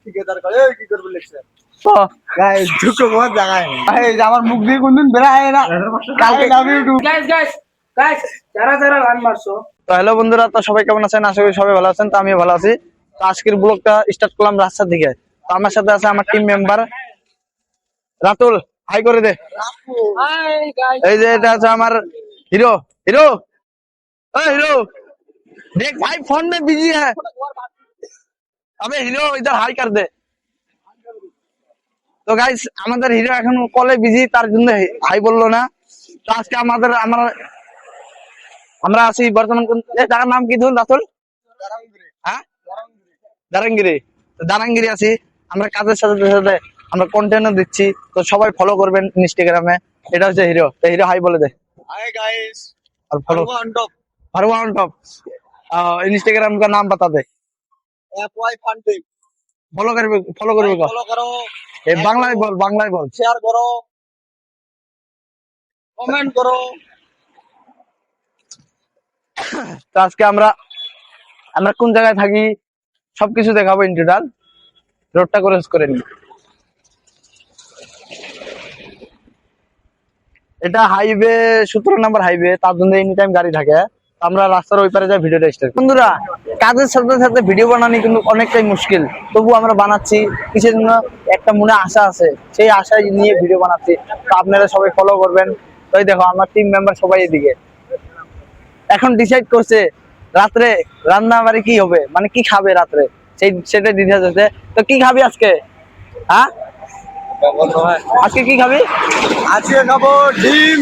ঠিকাদার করে কি করবে লিখছে তো গাইস দুটো বহুত জায়গায় এই যে আমার মুখ দিয়ে কোনদিন বেরায় না কালকে love you guys guys guys যারা যারা রান মারছো। তো হ্যালো বন্ধুরা, তো সবাই কেমন আছেন? আশা করি সবাই ভালো আছেন। তো আমিও ভালো আছি। তো আজকের ব্লগটা স্টার্ট করলাম রাস্তার দিকে। তো আমার সাথে আছে আমার টিম মেম্বার রাতুল। হাই করে দে। Hi guys. এই যে এটা আছে আমার হিরো। হিরো ओ हीरो देख भाई फोन में बिजी है। अबे হিরো इधर हाई कर दे। তো গাইস আমাদের হিরো এখন কলে বিজি, তার জন্য হাই বললো না। তো আজকে আমরা আছি বর্তমান কোন জায়গার নাম কি ধরুন রাতুল? হ্যাঁ দারাঙ্গিরি। তো দারাঙ্গিরি আছি আমরা, কাজের সাথে সাথে আমরা কন্টেন্টও দিচ্ছি। তো সবাই ফলো করবেন ইনস্টাগ্রামে। এটা হচ্ছে হিরো। তো হিরো হাই বলে দে। हाय गाइस, और फॉलो फॉरवा ऑन टॉप। इंस्टाग्राम का नाम बता दे। FY फंडिंग फॉलो करबे का फॉलो करो, ए बांग्लाয় बोल। शेयर करो, कमेंट करो। তো আজকে আমরা কোন জায়গায় থাকি সবকিছু দেখাবো ইন টোটাল। রোডটা ক্রস করে নি। এটা হাইওয়ে 17 নম্বর হাইওয়ে, তার জন্য এনি টাইম গাড়ি থাকে। আমরা রাস্তার ওই পারে যাই ভিডিওটা স্টার্ট। বন্ধুরা কাজের সাথে সাথে ভিডিও বানানো কিন্তু অনেকটাই মুশকিল, তবু আমরা বানাচ্ছি। কিসের জন্য? একটা মনে আশা আছে, সেই আশায় নিয়ে ভিডিও বানাচ্ছি। তো আপনারা সবাই ফলো করবেন। তো এই দেখো আমার টিম মেম্বার সবাই এদিকে এখন ডিসাইড করছে রাত্রে রান্না বাড়ি কি হবে, মানে কি খাবে রাত্রে, সেটা ডিসাইড হচ্ছে। তো কি খাবি আজকে? হ্যাঁ আজকে কি খাবি? আজকে খাবো ডিম,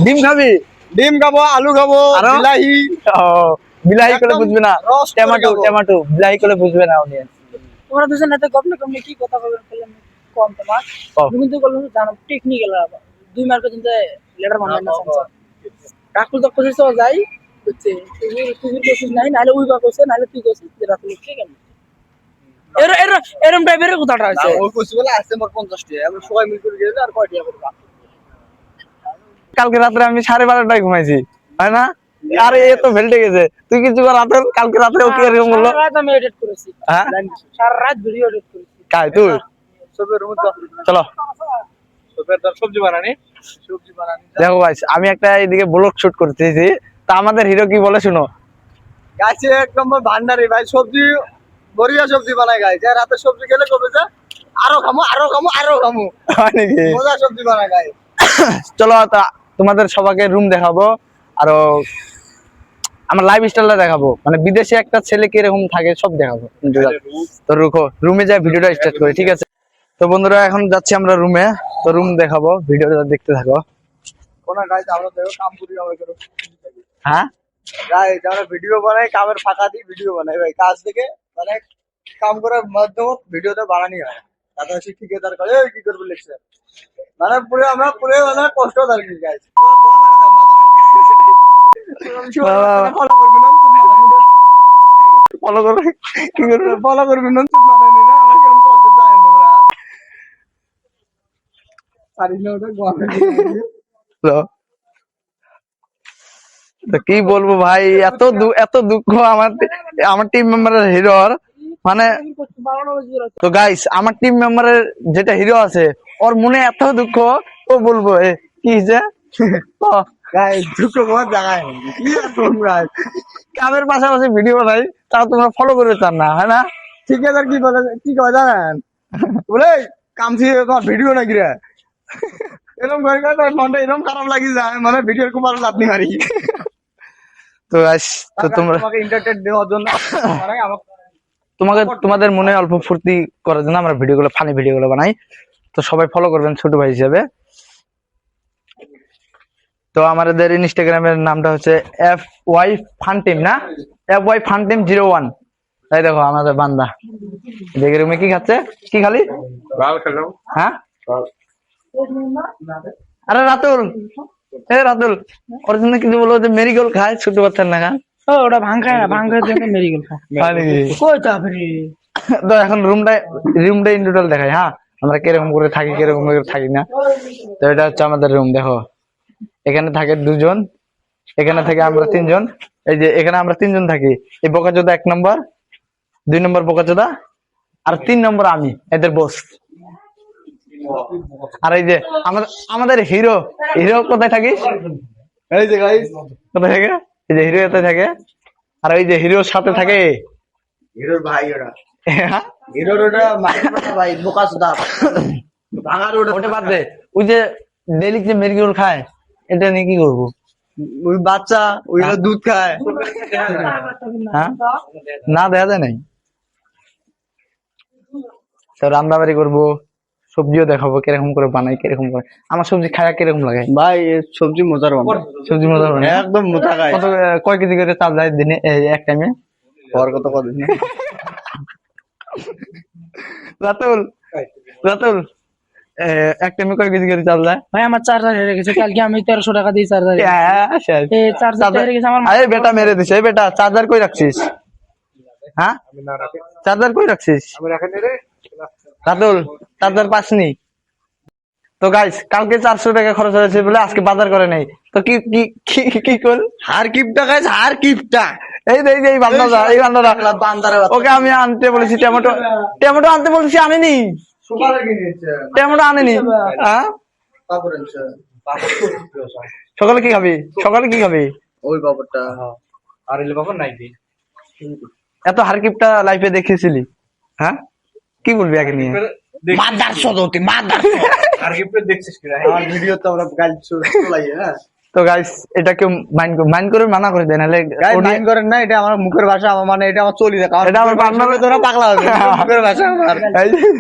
ডিম খাবি? ডিম খাবো, আলু খাবো, আরো? বিলাহি। বিলাহি করে একদম বুঝবে না, রস করে টমেটো খাবো। টমেটো বিলাহি করে বুঝবে না উনি। তোমরা দুজন এত গপ না কমনি কি কথা বলবেন বললাম কম তোমার। কম। তুমি কিন্তু বলছো জানো টেকনিক্যাল দুই মার্ক পর্যন্ত লেটার বানায় না সেন্সর। রাকুল তো কোচিস তো যাই বুঝছে। তুমি কোচিস নাই নালে উইবা কোসে নালে তুই কোচিস রাকুল ঠিক আছে। এরম টাইপের কথাটা আছে। ওই কইছি বলে আসছে মোর 50 টাকা। আমরা সবাই মিল করে গেলে আর কয় টাকা করবা? কালকে রাত্রে আমি 12:30টায় ঘুমাইছি, হয় না? আরে এ তো ভেল্টে গেছে। তুই কিছু কর রাতে, কালকে রাতে ও কি এরকম বললো? সারা রাত আমি এডিট করেছি। হ্যাঁ সারা রাত ভিডিও এডিট করেছি। কাই তুই সবের মধ্যে চলো। সবের তার সবজি বানানি দেখো গাইস আমি একটা এইদিকে ব্লগ শুট করতেছি। তা আমাদের হিরো কি বলে শুনো। গাছে এক নম্বর ভান্ডারি ভাই, সবজি বড়িয়া সবজি বানায় গাই। যা রাতে সবজি খেলে কবে যা আরো খামু আরো খামু আরো খামু, হয় নাকি? মজা সবজি বানায় গাই। চলো তা তোমাদের সবাইকে রুম দেখাবো, আরো আমার লাইফ স্টাইলটা দেখাবো, মানে বিদেশে একটা ছেলে কিরকম থাকে সব দেখাবো। তো রুকো, রুমে যাই ভিডিওটা স্টার্ট করি, ঠিক আছে? তো বন্ধুরা এখন যাচ্ছি আমরা রুমে। তো রুম দেখাবো, ভিডিওটা দেখতে থাকো। কোনা গাইস আমরা দেখো কাম করি আমরা করো। হ্যাঁ গাইস আমরা ভিডিও বানাই, কামের ফাঁকা দিয়ে ভিডিও বানাই ভাই। কাজ থেকে মানে কাম করার মাধ্যমে ভিডিওটা বানানি হয়। দাদা সে ঠিকাদার করে কি করবে লিখছে, মানে পুরো আমরা পুরো মানে কষ্ট দাঁড়ি গাইস। ফলো করবেন না ফলো করো, কি করবে? ফলো করবেন না বানানি না আমরা কেমন কষ্ট জানেন তোমরা। সারিনা ওটা তো তো কি বলবো ভাই, এত দুঃখ আমার টিম মেম্বারের হিরোর, মানে। তো গাইস আমার টিম মেম্বারের যেটা হিরো আছে ওর মনে এত দুঃখ, ও বলবো কি যে গাইস দুটো বহুত জায়গায় কি আর তোমরা কামের পাশাপাশি ভিডিও বানাই, তাও তোমরা ফলো করে চান না, হয় না? ঠিকাদার কি বলে, কি কয় জানেন? বলে কাম থেকে তোমার ভিডিও নাকি রে, এরকম করে তোর মনটা এরকম খারাপ লাগি যায়, মানে ভিডিওর খুব ভালো লাভনি মারি। তো গাইস তো তোমরা তোমাকে এন্টারটেইন দেওয়ার জন্য মানে তোমাদের মনে অল্প ফুর্তি করার জন্য আমরা ভিডিওগুলো, ফানি ভিডিওগুলো বানাই। তো সবাই ফলো করবেন ছোট ভাই হিসেবে। তো আমাদের ইনস্টাগ্রামের নামটা হচ্ছে FY ফানটিম, না FY ফানটিম 01। তাই দেখো আমাদের বান্দা দেখে রুমে কি খাচ্ছে, কি খালি? হ্যাঁ আরে রাতুল, রাতুল ওর জন্য কিছু বলবো যে মেরিগোল্ড খায়, ছোট বাচ্চার না খান। ও ওটা ভাঙ খায় না, ভাঙ খায় জন্য মেরিগোল খায়। হয় নাকি? কই তারপরে তো এখন রুমটা ইন টোটাল দেখাই। হ্যাঁ আমরা কিরকম করে থাকি, কিরকম করে থাকি না। তো এটা হচ্ছে আমাদের রুম। দেখো এখানে থাকে দুজন, এখানে থেকে আমরা তিনজন। এই যে এখানে আমরা তিনজন থাকি। এই বোকাচোদা 1 নম্বর, 2 নম্বর বোকাচোদা, আর 3 নম্বর আমি এদের বস। আর এই যে আমাদের হিরো কোথায় থাকিস? এই যে গাইস, কোথায় থাকে? এই যে হিরো কোথায় থাকে? আর এই যে হিরোর সাথে থাকে হিরোর ভাই ওরা, হ্যাঁ? হিরোর ওটা ভাই বোকাস দা ভাঙার ওটা ওটা বাদ দে, ওই যে ডেলি যে মেরিগোল খায়, এটা নিয়ে কি করবো? ওই বাচ্চা ওইগুলো দুধ খায়। হ্যাঁ, না দেখা যায় নাই। তো রান্না বাড়ি করবো, সবজিও দেখাবো কিরকম করে বানাই, কিরকম করে আমার সবজি খায়া কিরকম লাগে। ভাই এর সবজি মজার বানায়, সবজি মজা করে না? একদম মোটা খায়। কত কয় কেজি করে চাল যায় দিনে, এক টাইমে? পর কত কত দিন রাতুল এক টাইমে কয় কেজি করে চাল যায়? ভাই আমার চার্জার হেরে গেছে, কালকে আমি 1300 টাকা দিয়ে চার্জার শেষ। চার্জার হেরে গেছে আমার। আরে বেটা মেরে দিছে, এই বেটা চার্জার কই রাখছিস? হ্যাঁ, চার্জার কই রাখছিস? রাতুল চার্জার পাসনি তো গাইস, কালকে 400 টাকা খরচ হয়েছে বলে আজকে বাজার করে নাই। তো কি কি কি কি কর? হার কিপটা গাইস, হার কিপটা। এই যে এই বান্দাটা, এই বান্দাটা বান্দারে ওকে আমি আনতে বলেছি, টমেটো আনতে বলেছি, আনেনি। সুপারে কিনেছে, টমেটো আনেনি। হ্যাঁ, পাপড় এনেছে। সকালে কি খাবি? সকালে কি খাবি? ওই পাপড়টা আর এলে বাবা নাই দি এত হারকিপটা লাইফে দেখেছিলি? হ্যাঁ, কি বলবি একে নিয়ে? মাদার সদতি মাদার। আর গিফট দেখছিস কি আমার ভিডিও তো আমরা গাইড চলাই, হ্যাঁ তো গাইস, এটা কেউ মাইন্ড করে মানা করে দেয়, নাহলে গাইড মাইন্ড করেন না, এটা আমার মুখের ভাষা, আমার মানে এটা আমার চলি দেখা। এটা আমার বান্দার তোরা পাগলা হবে, মুখের ভাষা আমার।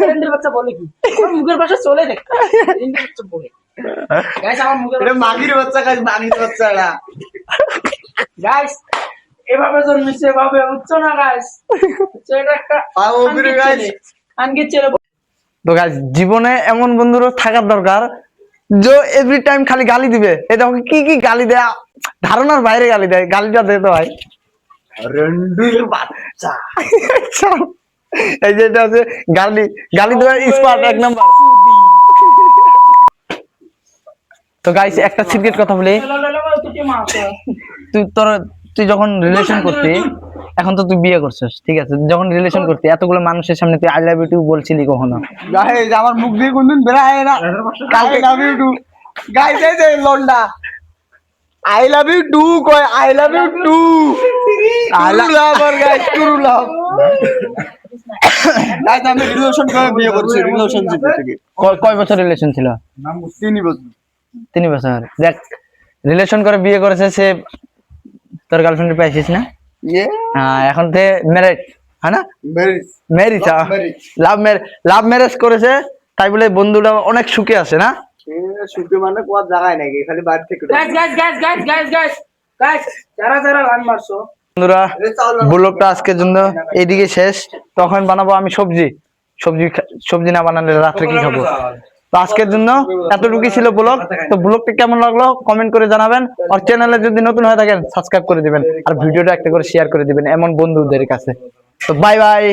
ফ্রেন্ডের বাচ্চা বলে কি আমার মুখের ভাষা চলে দেখ, ফ্রেন্ডের বাচ্চা বলে গাইস আমার মুখের এটা মাগির বাচ্চা গাইস, মাগির বাচ্চা এটা। গাইস এভাবে জন্মেছে, এভাবে উচ্চ না গাইস, এটা একটা আর ওপরে গাইস আনগে ছেলে। তো গাইস, জীবনে এমন বন্ধুরও থাকার দরকার যে এভরি টাইম খালি গালি দিবে। এটা কি কি গালি দেয়, ধারণার বাইরে গালি দেয়। গালিটা দে তো ভাই। রন্ডুর বাচ্চা। এই যে এটা হচ্ছে গালি দেওয়ার স্পট 1 নাম্বার। তো গাইস, একটা সিক্রেট কথা বলি, তুই যখন রিলেশন করতি, এখন তো তুই বিয়ে করছিস, ঠিক আছে, যখন রিলেশন করতি এতগুলো মানুষের সামনে তুই আই লাভ ইউ টু বলছিলি কখনো? গাইস আমার মুখ দিয়ে কোনদিন বেরায় না। কালকে লাভ ইউ টু গাইস, এই যে লন্ডা আই লাভ ইউ টু কয়, I love you too I love আর গাইস টু লাভ। গাইস আমি রিলেশন করে বিয়ে করছি, রিলেশনশিপ থেকে। কয় বছর রিলেশন ছিল? 3 বছর। 3 বছর। দেখ, রিলেশন করে বিয়ে করেছে সে, তোর গার্লফ্রেন্ড পাইছিস না? ইয়ে হ্যাঁ, এখন তে ম্যারেজ, হ্যাঁ না? ম্যারেজ, ম্যারেজ, লাভ ম্যারেজ করেছে, তাই বলে বন্ধুরা অনেক সুখে আছে না? সুখে মানে কোয়া জায়গায় নাকি, খালি বাইরে থেকে। Guys guys guys guys guys guys guys যারা যারা গান মারছো, বন্ধুরা, ব্লগটা আজকের জন্য এইদিকে শেষ। তখন বানাবো আমি সবজি না বানালে রাত্রে কি খাবো। তো আজকের জন্য এতটুকুই ছিল ব্লগ। তো ব্লগটা কেমন লাগলো কমেন্ট করে জানাবেন, আর চ্যানেলে যদি নতুন হয়ে থাকেন সাবস্ক্রাইব করে দিবেন, আর ভিডিওটা একটা করে শেয়ার করে দিবেন এমন বন্ধুদের কাছে। তো বাই বাই।